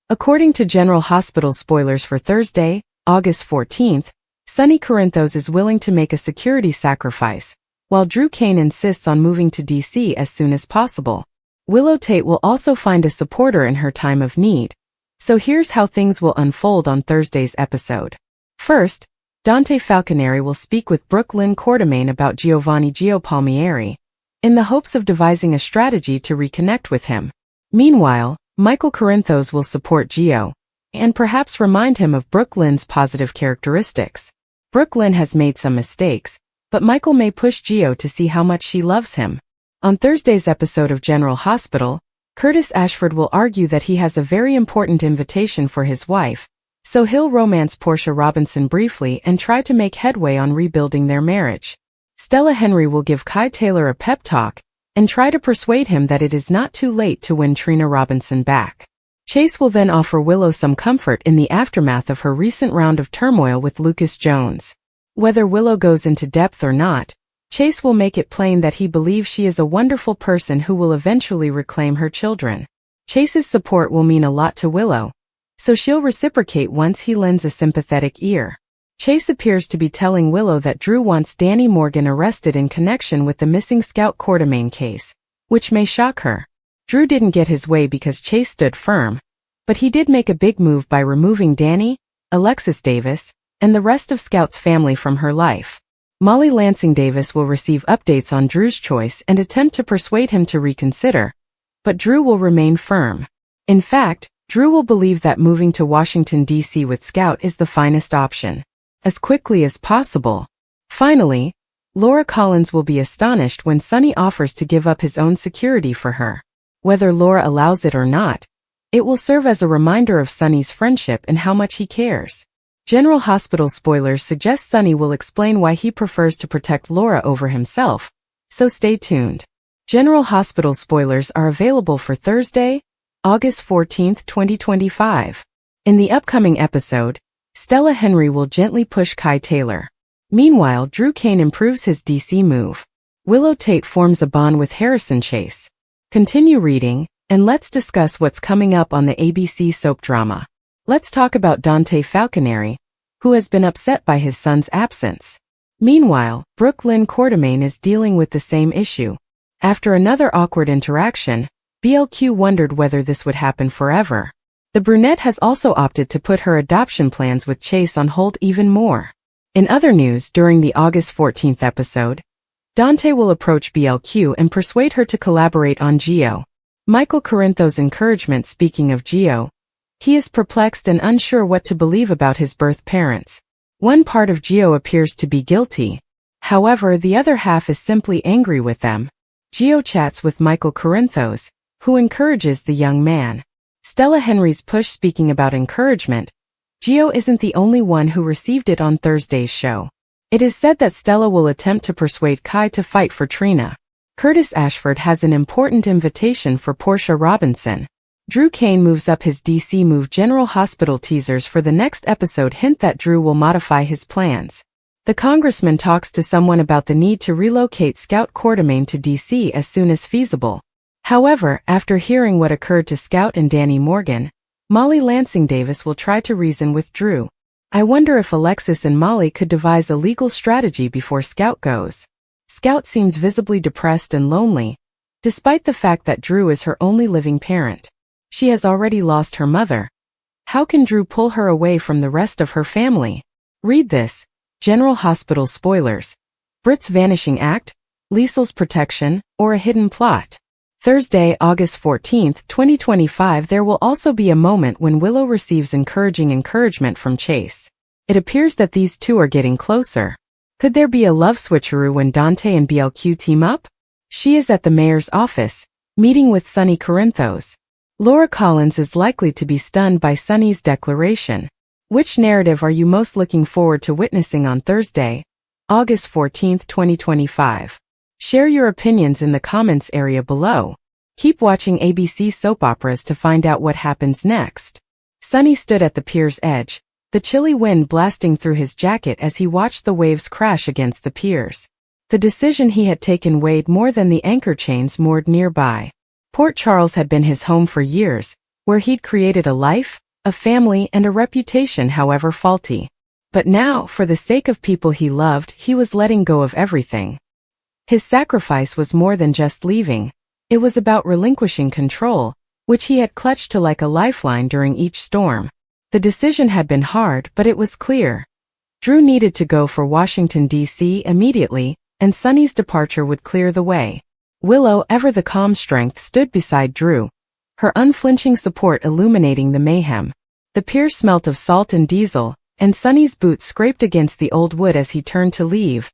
According to General Hospital spoilers for Thursday, August 14th, Sonny Corinthos is willing to make a security sacrifice, while Drew Kane insists on moving to DC as soon as possible. Willow Tate will also find a supporter in her time of need. So here's how things will unfold on Thursday's episode. First, Dante Falconeri will speak with Brooke Lynn Quartermaine about Giovanni Gio Palmieri, in the hopes of devising a strategy to reconnect with him. Meanwhile, Michael Corinthos will support Gio, and perhaps remind him of Brooke Lynn's positive characteristics. Brooke Lynn has made some mistakes, but Michael may push Gio to see how much she loves him. On Thursday's episode of General Hospital, Curtis Ashford will argue that he has a very important invitation for his wife, so he'll romance Portia Robinson briefly and try to make headway on rebuilding their marriage. Stella Henry will give Kai Taylor a pep talk and try to persuade him that it is not too late to win Trina Robinson back. Chase will then offer Willow some comfort in the aftermath of her recent round of turmoil with Lucas Jones. Whether Willow goes into depth or not, Chase will make it plain that he believes she is a wonderful person who will eventually reclaim her children. Chase's support will mean a lot to Willow, so she'll reciprocate once he lends a sympathetic ear. Chase appears to be telling Willow that Drew wants Danny Morgan arrested in connection with the missing Scout Quartermaine case, which may shock her. Drew didn't get his way because Chase stood firm, but he did make a big move by removing Danny, Alexis Davis, and the rest of Scout's family from her life. Molly Lansing Davis will receive updates on Drew's choice and attempt to persuade him to reconsider, but Drew will remain firm. In fact, Drew will believe that moving to Washington, D.C. with Scout is the finest option, as quickly as possible. Finally, Laura Collins will be astonished when Sonny offers to give up his own security for her. Whether Laura allows it or not, it will serve as a reminder of Sonny's friendship and how much he cares. General Hospital spoilers suggest Sonny will explain why he prefers to protect Laura over himself, so stay tuned. General Hospital spoilers are available for Thursday, August 14th, 2025. In the upcoming episode, Stella Henry will gently push Kai Taylor. Meanwhile, Drew Kane improves his DC move. Willow Tate forms a bond with Harrison Chase. Continue reading, and let's discuss what's coming up on the ABC soap drama. Let's talk about Dante Falconeri, who has been upset by his son's absence. Meanwhile, Brooke Lynn Quartermaine is dealing with the same issue. After another awkward interaction, BLQ wondered whether this would happen forever. The brunette has also opted to put her adoption plans with Chase on hold even more. In other news, during the August 14th episode, Dante will approach BLQ and persuade her to collaborate on Gio. Michael Corinthos' encouragement. Speaking of Gio, he is perplexed and unsure what to believe about his birth parents. One part of Gio appears to be guilty. However, the other half is simply angry with them. Gio chats with Michael Corinthos, who encourages the young man. Stella Henry's push. Speaking about encouragement, Gio isn't the only one who received it on Thursday's show. It is said that Stella will attempt to persuade Kai to fight for Trina. Curtis Ashford has an important invitation for Portia Robinson. Drew Kane moves up his DC move. General Hospital teasers for the next episode hint that Drew will modify his plans. The congressman talks to someone about the need to relocate Scout Quartermaine to DC as soon as feasible. However, after hearing what occurred to Scout and Danny Morgan, Molly Lansing Davis will try to reason with Drew. I wonder if Alexis and Molly could devise a legal strategy before Scout goes. Scout seems visibly depressed and lonely, despite the fact that Drew is her only living parent. She has already lost her mother. How can Drew pull her away from the rest of her family? Read this. General Hospital spoilers. Brit's vanishing act, Liesl's protection, or a hidden plot? Thursday, August 14th, 2025. There will also be a moment when Willow receives encouraging encouragement from Chase. It appears that these two are getting closer. Could there be a love switcheroo when Dante and BLQ team up? She is at the mayor's office, meeting with Sonny Corinthos. Laura Collins is likely to be stunned by Sonny's declaration. Which narrative are you most looking forward to witnessing on Thursday, August 14th, 2025? Share your opinions in the comments area below. Keep watching ABC soap operas to find out what happens next. Sonny stood at the pier's edge, the chilly wind blasting through his jacket as he watched the waves crash against the piers. The decision he had taken weighed more than the anchor chains moored nearby. Port Charles had been his home for years, where he'd created a life, a family, and a reputation, however faulty. But now, for the sake of people he loved, he was letting go of everything. His sacrifice was more than just leaving. It was about relinquishing control, which he had clutched to like a lifeline during each storm. The decision had been hard, but it was clear. Drew needed to go for Washington, D.C. immediately, and Sonny's departure would clear the way. Willow, ever the calm strength, stood beside Drew, her unflinching support illuminating the mayhem. The pier smelt of salt and diesel, and Sonny's boots scraped against the old wood as he turned to leave,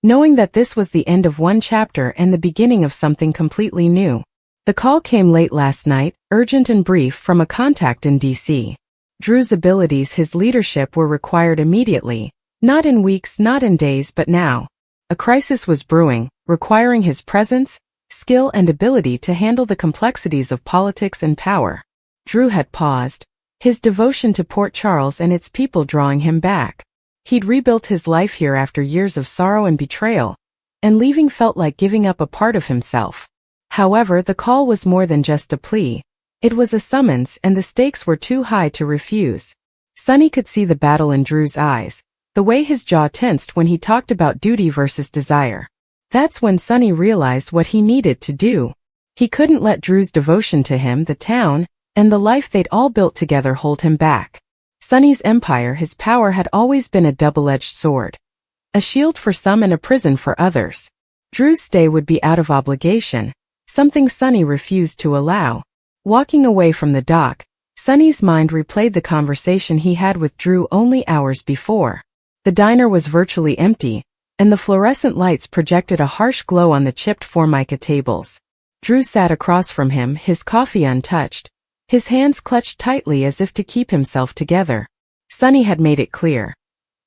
knowing that this was the end of one chapter and the beginning of something completely new. The call came late last night, urgent and brief, from a contact in D.C. Drew's abilities, his leadership, were required immediately, not in weeks, not in days, but now. A crisis was brewing, requiring his presence, skill, and ability to handle the complexities of politics and power. Drew had paused, his devotion to Port Charles and its people drawing him back. He'd rebuilt his life here after years of sorrow and betrayal, and leaving felt like giving up a part of himself. However, the call was more than just a plea. It was a summons, and the stakes were too high to refuse. Sonny could see the battle in Drew's eyes, the way his jaw tensed when he talked about duty versus desire. That's when Sonny realized what he needed to do. He couldn't let Drew's devotion to him, the town, and the life they'd all built together hold him back. Sonny's empire, his power, had always been a double-edged sword. A shield for some and a prison for others. Drew's stay would be out of obligation, something Sonny refused to allow. Walking away from the dock, Sonny's mind replayed the conversation he had with Drew only hours before. The diner was virtually empty, and the fluorescent lights projected a harsh glow on the chipped formica tables. Drew sat across from him, his coffee untouched, his hands clutched tightly as if to keep himself together. Sonny had made it clear.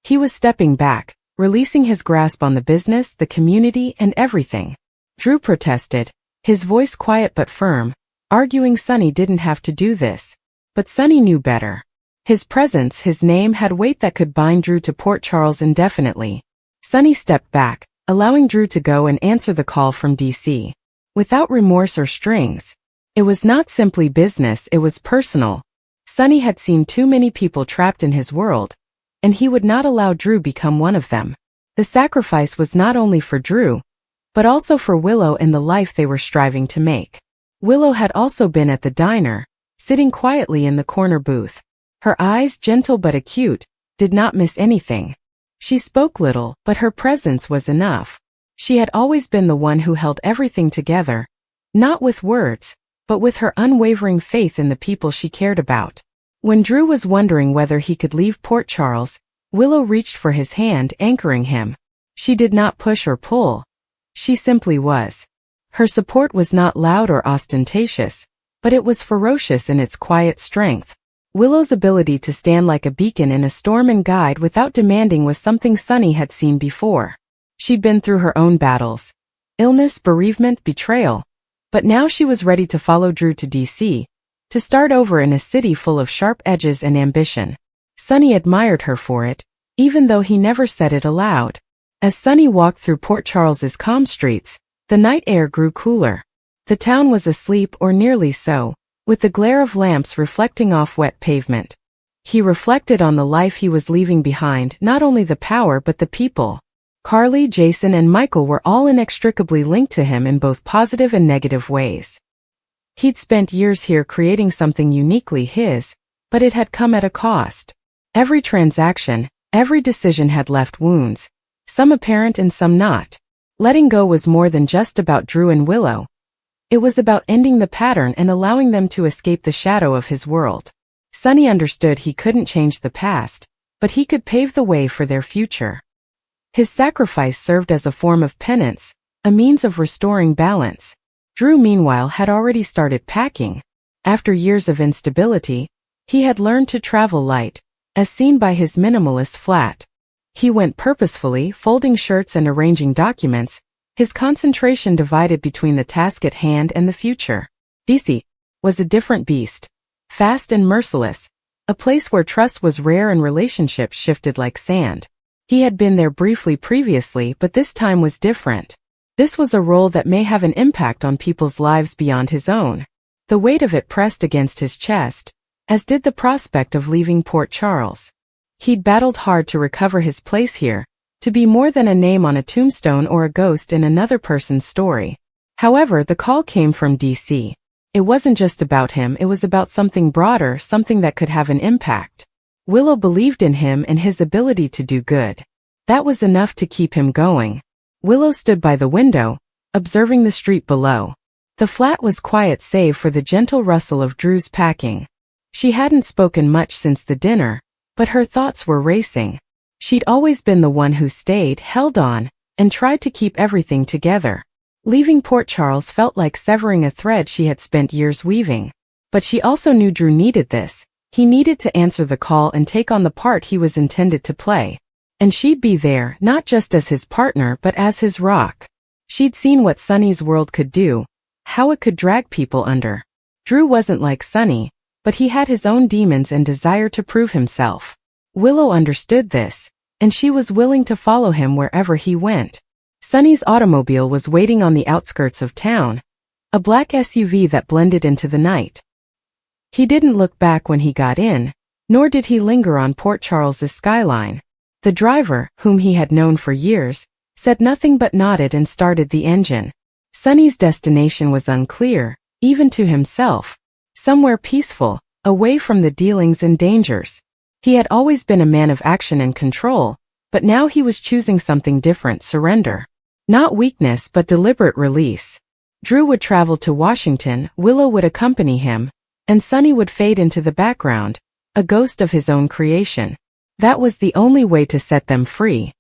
He was stepping back, releasing his grasp on the business, the community, and everything. Drew protested, his voice quiet but firm, arguing Sonny didn't have to do this. But Sonny knew better. His presence, his name, had weight that could bind Drew to Port Charles indefinitely. Sonny stepped back, allowing Drew to go and answer the call from D.C. without remorse or strings. It was not simply business, it was personal. Sonny had seen too many people trapped in his world, and he would not allow Drew become one of them. The sacrifice was not only for Drew, but also for Willow and the life they were striving to make. Willow had also been at the diner, sitting quietly in the corner booth. Her eyes, gentle but acute, did not miss anything. She spoke little, but her presence was enough. She had always been the one who held everything together, not with words, but with her unwavering faith in the people she cared about. When Drew was wondering whether he could leave Port Charles, Willow reached for his hand, anchoring him. She did not push or pull. She simply was. Her support was not loud or ostentatious, but it was ferocious in its quiet strength. Willow's ability to stand like a beacon in a storm and guide without demanding was something Sonny had seen before. She'd been through her own battles. Illness, bereavement, betrayal. But now she was ready to follow Drew to D.C., to start over in a city full of sharp edges and ambition. Sonny admired her for it, even though he never said it aloud. As Sonny walked through Port Charles's calm streets, the night air grew cooler. The town was asleep, or nearly so, with the glare of lamps reflecting off wet pavement. He reflected on the life he was leaving behind, not only the power but the people. Carly, Jason, and Michael were all inextricably linked to him in both positive and negative ways. He'd spent years here creating something uniquely his, but it had come at a cost. Every transaction, every decision had left wounds, some apparent and some not. Letting go was more than just about Drew and Willow. It was about ending the pattern and allowing them to escape the shadow of his world. Sonny understood he couldn't change the past, but he could pave the way for their future. His sacrifice served as a form of penance, a means of restoring balance. Drew, meanwhile, had already started packing. After years of instability, he had learned to travel light, as seen by his minimalist flat. He went purposefully, folding shirts and arranging documents, his concentration divided between the task at hand and the future. D.C. was a different beast, fast and merciless, a place where trust was rare and relationships shifted like sand. He had been there briefly previously, but this time was different. This was a role that may have an impact on people's lives beyond his own. The weight of it pressed against his chest, as did the prospect of leaving Port Charles. He'd battled hard to recover his place here, to be more than a name on a tombstone or a ghost in another person's story. However, the call came from DC. It wasn't just about him, it was about something broader, something that could have an impact. Willow believed in him and his ability to do good. That was enough to keep him going. Willow stood by the window, observing the street below. The flat was quiet save for the gentle rustle of Drew's packing. She hadn't spoken much since the dinner, but her thoughts were racing. She'd always been the one who stayed, held on, and tried to keep everything together. Leaving Port Charles felt like severing a thread she had spent years weaving. But she also knew Drew needed this. He needed to answer the call and take on the part he was intended to play. And she'd be there, not just as his partner but as his rock. She'd seen what Sonny's world could do, how it could drag people under. Drew wasn't like Sonny, but he had his own demons and desire to prove himself. Willow understood this, and she was willing to follow him wherever he went. Sonny's automobile was waiting on the outskirts of town, a black SUV that blended into the night. He didn't look back when he got in, nor did he linger on Port Charles's skyline. The driver, whom he had known for years, said nothing but nodded and started the engine. Sonny's destination was unclear, even to himself. Somewhere peaceful, away from the dealings and dangers. He had always been a man of action and control, but now he was choosing something different: surrender. Not weakness but deliberate release. Drew would travel to Washington, Willow would accompany him, and Sonny would fade into the background, a ghost of his own creation. That was the only way to set them free.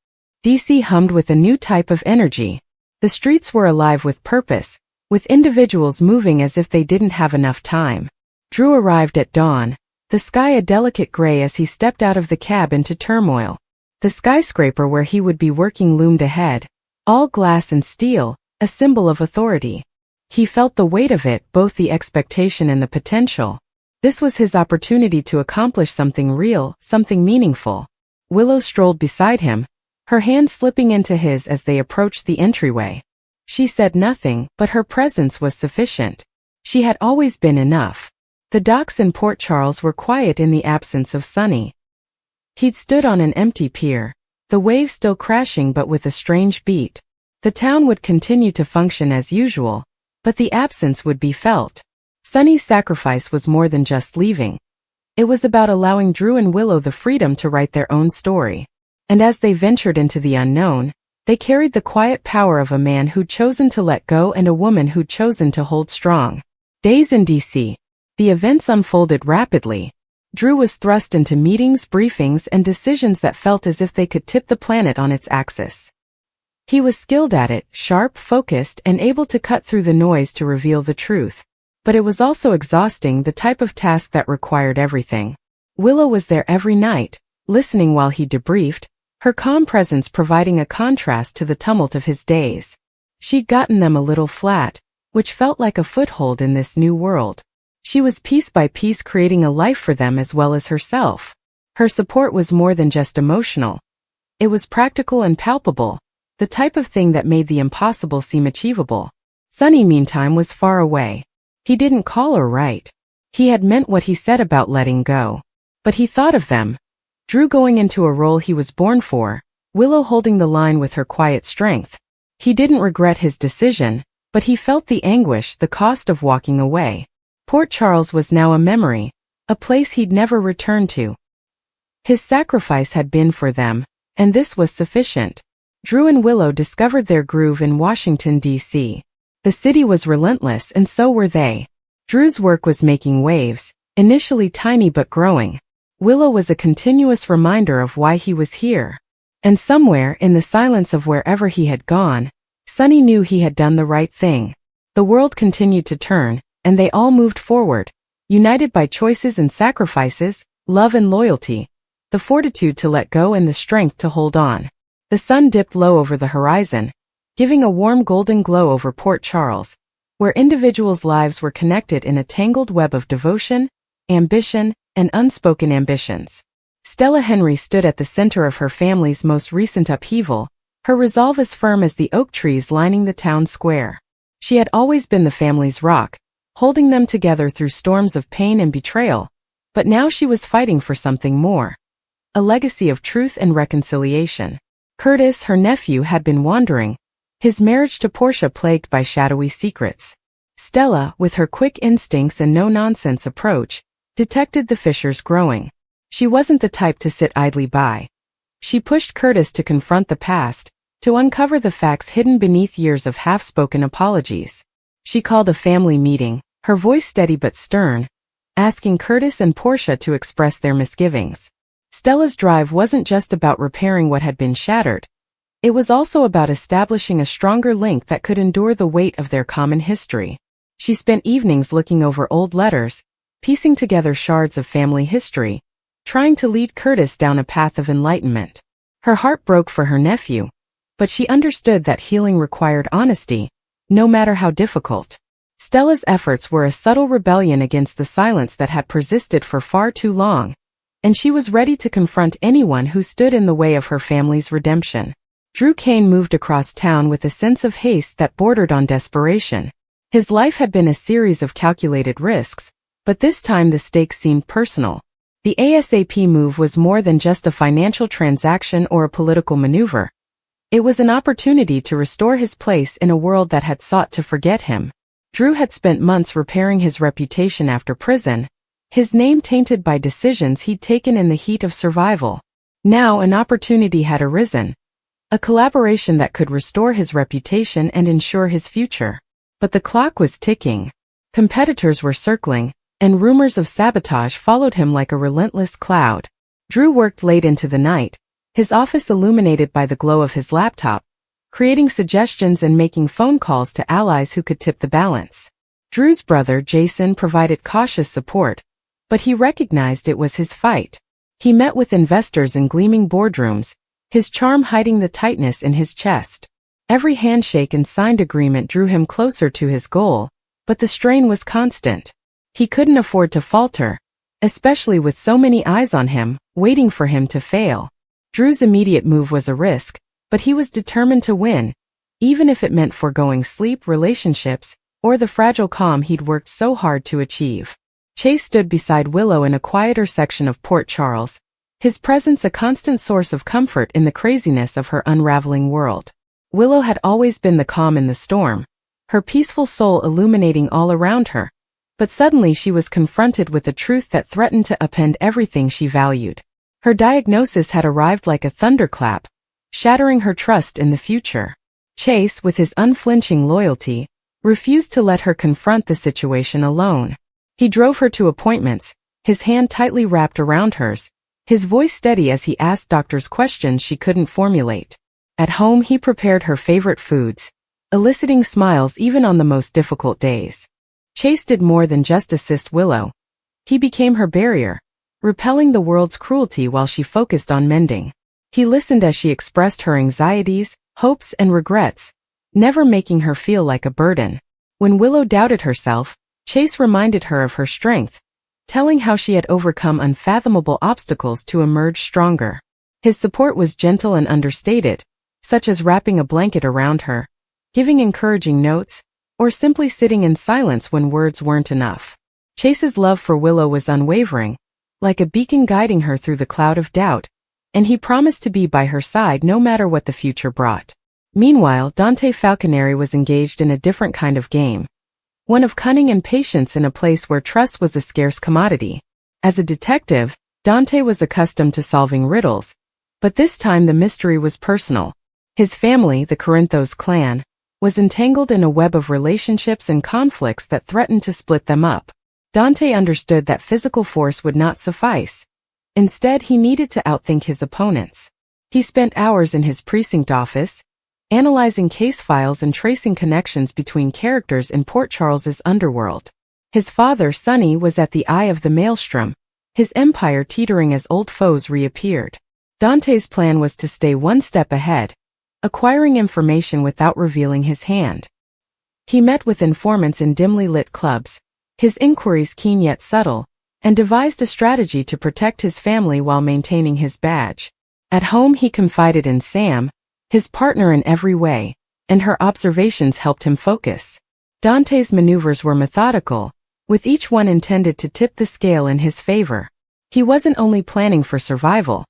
DC hummed with a new type of energy. The streets were alive with purpose, with individuals moving as if they didn't have enough time. Drew arrived at dawn, the sky a delicate gray as he stepped out of the cab into turmoil. The skyscraper where he would be working loomed ahead, all glass and steel, a symbol of authority. He felt the weight of it, both the expectation and the potential. This was his opportunity to accomplish something real, something meaningful. Willow strolled beside him, her hand slipping into his as they approached the entryway. She said nothing, but her presence was sufficient. She had always been enough. The docks in Port Charles were quiet in the absence of Sonny. He'd stood on an empty pier, the waves still crashing but with a strange beat. The town would continue to function as usual, but the absence would be felt. Sonny's sacrifice was more than just leaving. It was about allowing Drew and Willow the freedom to write their own story. And as they ventured into the unknown, they carried the quiet power of a man who'd chosen to let go and a woman who'd chosen to hold strong. Days in DC. The events unfolded rapidly. Drew was thrust into meetings, briefings, and decisions that felt as if they could tip the planet on its axis. He was skilled at it, sharp, focused, and able to cut through the noise to reveal the truth. But it was also exhausting, the type of task that required everything. Willow was there every night, listening while he debriefed, her calm presence providing a contrast to the tumult of his days. She'd gotten them a little flat, which felt like a foothold in this new world. She was piece by piece creating a life for them as well as herself. Her support was more than just emotional. It was practical and palpable, the type of thing that made the impossible seem achievable. Sonny, meantime, was far away. He didn't call or write. He had meant what he said about letting go. But he thought of them. Drew going into a role he was born for, Willow holding the line with her quiet strength. He didn't regret his decision, but he felt the anguish, the cost of walking away. Port Charles was now a memory, a place he'd never return to. His sacrifice had been for them, and this was sufficient. Drew and Willow discovered their groove in Washington, D.C. The city was relentless and so were they. Drew's work was making waves, initially tiny but growing. Willow was a continuous reminder of why he was here. And somewhere, in the silence of wherever he had gone, Sonny knew he had done the right thing. The world continued to turn, and they all moved forward, united by choices and sacrifices, love and loyalty, the fortitude to let go and the strength to hold on. The sun dipped low over the horizon, giving a warm golden glow over Port Charles, where individuals' lives were connected in a tangled web of devotion, ambition, and unspoken ambitions. Stella Henry stood at the center of her family's most recent upheaval, her resolve as firm as the oak trees lining the town square. She had always been the family's rock, holding them together through storms of pain and betrayal. But now she was fighting for something more. A legacy of truth and reconciliation. Curtis, her nephew, had been wandering, his marriage to Portia plagued by shadowy secrets. Stella, with her quick instincts and no-nonsense approach, detected the fissures growing. She wasn't the type to sit idly by. She pushed Curtis to confront the past, to uncover the facts hidden beneath years of half-spoken apologies. She called a family meeting, her voice steady but stern, asking Curtis and Portia to express their misgivings. Stella's drive wasn't just about repairing what had been shattered. It was also about establishing a stronger link that could endure the weight of their common history. She spent evenings looking over old letters, piecing together shards of family history, trying to lead Curtis down a path of enlightenment. Her heart broke for her nephew, but she understood that healing required honesty, no matter how difficult. Stella's efforts were a subtle rebellion against the silence that had persisted for far too long, and she was ready to confront anyone who stood in the way of her family's redemption. Drew Kane moved across town with a sense of haste that bordered on desperation. His life had been a series of calculated risks, but this time the stakes seemed personal. The ASAP move was more than just a financial transaction or a political maneuver. It was an opportunity to restore his place in a world that had sought to forget him. Drew had spent months repairing his reputation after prison, his name tainted by decisions he'd taken in the heat of survival. Now an opportunity had arisen, a collaboration that could restore his reputation and ensure his future. But the clock was ticking. Competitors were circling, and rumors of sabotage followed him like a relentless cloud. Drew worked late into the night, his office illuminated by the glow of his laptop, creating suggestions and making phone calls to allies who could tip the balance. Drew's brother, Jason, provided cautious support, but he recognized it was his fight. He met with investors in gleaming boardrooms, his charm hiding the tightness in his chest. Every handshake and signed agreement drew him closer to his goal, but the strain was constant. He couldn't afford to falter, especially with so many eyes on him, waiting for him to fail. Drew's immediate move was a risk, but he was determined to win, even if it meant foregoing sleep, relationships, or the fragile calm he'd worked so hard to achieve. Chase stood beside Willow in a quieter section of Port Charles, his presence a constant source of comfort in the craziness of her unraveling world. Willow had always been the calm in the storm, her peaceful soul illuminating all around her, but suddenly she was confronted with a truth that threatened to upend everything she valued. Her diagnosis had arrived like a thunderclap, shattering her trust in the future. Chase, with his unflinching loyalty, refused to let her confront the situation alone. He drove her to appointments, his hand tightly wrapped around hers, his voice steady as he asked doctors questions she couldn't formulate. At home he prepared her favorite foods, eliciting smiles even on the most difficult days. Chase did more than just assist Willow. He became her barrier, repelling the world's cruelty while she focused on mending. He listened as she expressed her anxieties, hopes, and regrets, never making her feel like a burden. When Willow doubted herself, Chase reminded her of her strength, telling how she had overcome unfathomable obstacles to emerge stronger. His support was gentle and understated, such as wrapping a blanket around her, giving encouraging notes, or simply sitting in silence when words weren't enough. Chase's love for Willow was unwavering, like a beacon guiding her through the cloud of doubt, and he promised to be by her side no matter what the future brought. Meanwhile, Dante Falconeri was engaged in a different kind of game, one of cunning and patience in a place where trust was a scarce commodity. As a detective, Dante was accustomed to solving riddles, but this time the mystery was personal. His family, the Corinthos clan, was entangled in a web of relationships and conflicts that threatened to split them up. Dante understood that physical force would not suffice. Instead, he needed to outthink his opponents. He spent hours in his precinct office, analyzing case files and tracing connections between characters in Port Charles's underworld. His father, Sonny, was at the eye of the maelstrom, his empire teetering as old foes reappeared. Dante's plan was to stay one step ahead, acquiring information without revealing his hand. He met with informants in dimly lit clubs, his inquiries keen yet subtle, and devised a strategy to protect his family while maintaining his badge. At home he confided in Sam, his partner in every way, and her observations helped him focus. Dante's maneuvers were methodical, with each one intended to tip the scale in his favor. He wasn't only planning for survival.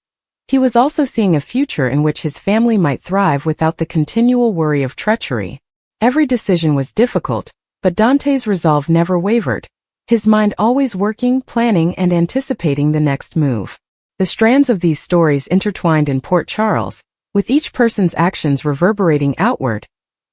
He was also seeing a future in which his family might thrive without the continual worry of treachery. Every decision was difficult, but Dante's resolve never wavered, his mind always working, planning, and anticipating the next move. The strands of these stories intertwined in Port Charles, with each person's actions reverberating outward,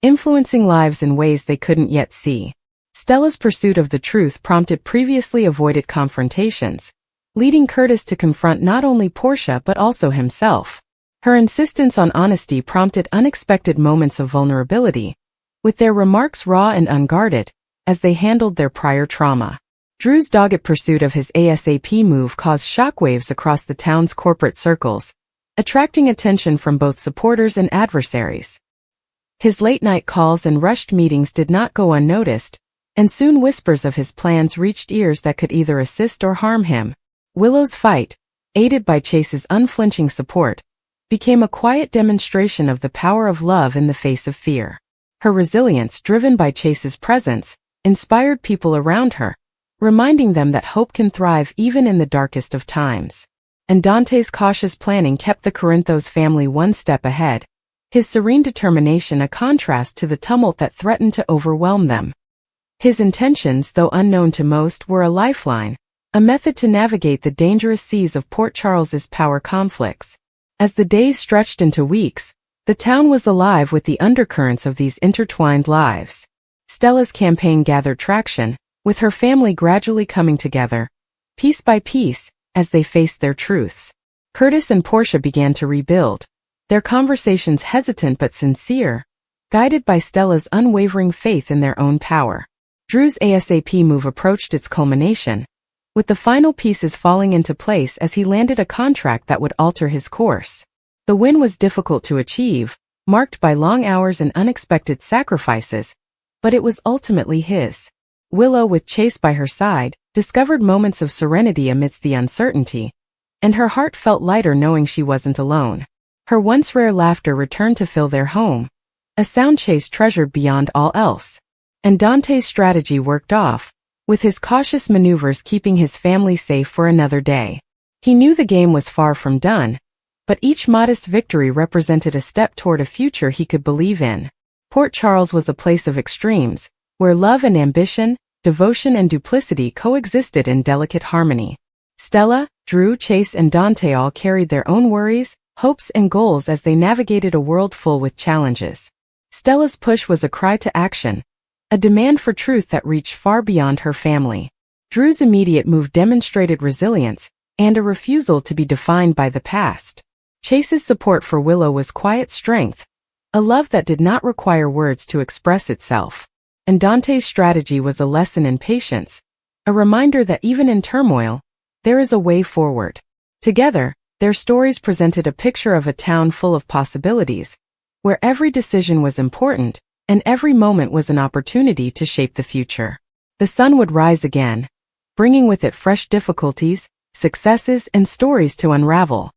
influencing lives in ways they couldn't yet see. Stella's pursuit of the truth prompted previously avoided confrontations, leading Curtis to confront not only Portia but also himself. Her insistence on honesty prompted unexpected moments of vulnerability, with their remarks raw and unguarded, as they handled their prior trauma. Drew's dogged pursuit of his ASAP move caused shockwaves across the town's corporate circles, attracting attention from both supporters and adversaries. His late-night calls and rushed meetings did not go unnoticed, and soon whispers of his plans reached ears that could either assist or harm him. Willow's fight, aided by Chase's unflinching support, became a quiet demonstration of the power of love in the face of fear. Her resilience, driven by Chase's presence, inspired people around her, reminding them that hope can thrive even in the darkest of times. And Dante's cautious planning kept the Corinthos family one step ahead, his serene determination a contrast to the tumult that threatened to overwhelm them. His intentions, though unknown to most, were a lifeline, a method to navigate the dangerous seas of Port Charles's power conflicts. As the days stretched into weeks, the town was alive with the undercurrents of these intertwined lives. Stella's campaign gathered traction, with her family gradually coming together, piece by piece, as they faced their truths. Curtis and Portia began to rebuild, their conversations hesitant but sincere, guided by Stella's unwavering faith in their own power. Drew's ASAP move approached its culmination, with the final pieces falling into place as he landed a contract that would alter his course. The win was difficult to achieve, marked by long hours and unexpected sacrifices, but it was ultimately his. Willow, with Chase by her side, discovered moments of serenity amidst the uncertainty, and her heart felt lighter knowing she wasn't alone. Her once rare laughter returned to fill their home, a sound Chase treasured beyond all else. And Dante's strategy worked off, with his cautious maneuvers keeping his family safe for another day. He knew the game was far from done, but each modest victory represented a step toward a future he could believe in. Port Charles was a place of extremes, where love and ambition, devotion and duplicity coexisted in delicate harmony. Stella, Drew, Chase, and Dante all carried their own worries, hopes, and goals as they navigated a world full with challenges. Stella's push was a cry to action, a demand for truth that reached far beyond her family. Drew's immediate move demonstrated resilience and a refusal to be defined by the past. Chase's support for Willow was quiet strength, a love that did not require words to express itself. And Dante's strategy was a lesson in patience, a reminder that even in turmoil, there is a way forward. Together, their stories presented a picture of a town full of possibilities, where every decision was important, and every moment was an opportunity to shape the future. The sun would rise again, bringing with it fresh difficulties, successes, and stories to unravel.